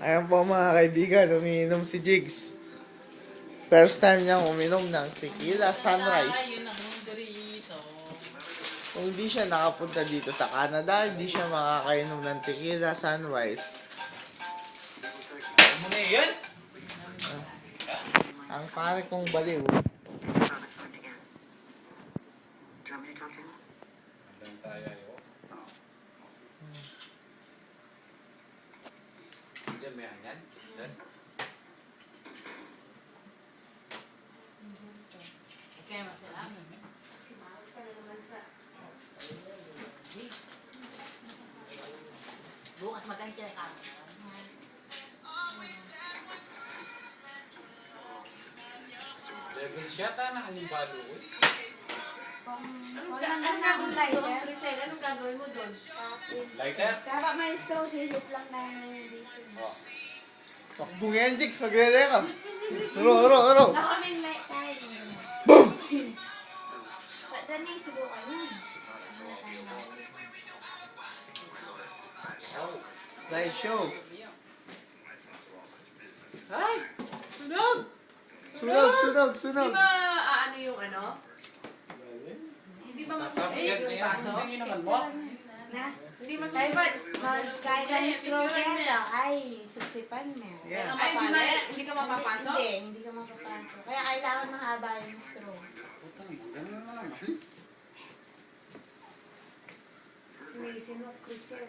Ayan po mga kaibigan, umiinom si Jigs. First time niyang uminom ng tequila sunrise. Kung hindi siya nakapunta dito sa Canada, hindi siya makakainom ng tequila sunrise. Ano na yun? Ang pare kong baliw. Hanggang tayo ayo. Diyan may hanggan? Sir? Kaya masarap. Bukas maganda ka. Level shot na alimbalo ko. Anong gagawin mo doon, Crisel? Anong gagawin mo doon? Lighter? Dapat may straw, sisip lang na dito. Oh. Takbo nga yan, Jigs. Magdala ka. Aro. Nakaming light tayo. Boom! Diyan na yung subukan yun. Nice show. Ay! Sunog! Sunog! Di ba ano yung ano? Hindi ba masasayag yung paso? Hindi naman mo. Na? Hindi Ay, masasayag. ba't magkaya ka ng straw kaya? Ay, suksipan mo. Yeah. Ay, hindi ka mapapasok? Hindi ka mapapasok. Kaya kailangan mahaba yung straw. Putang, ganun naman. Sinisino, Crisel.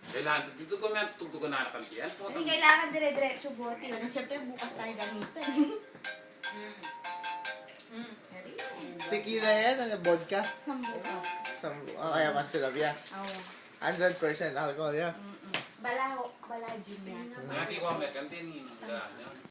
Kailangan dito ko may tugtugan na nakalbihan. Hindi kailangan dire-diretso buti. Siyempre, bukas tayo gamitan. Tequila yan, ano, vodka? Sambuka. Kaya mas silabya. Oo. 100% alcohol yan. Balaho, balajin yan. Nanti ko American din yung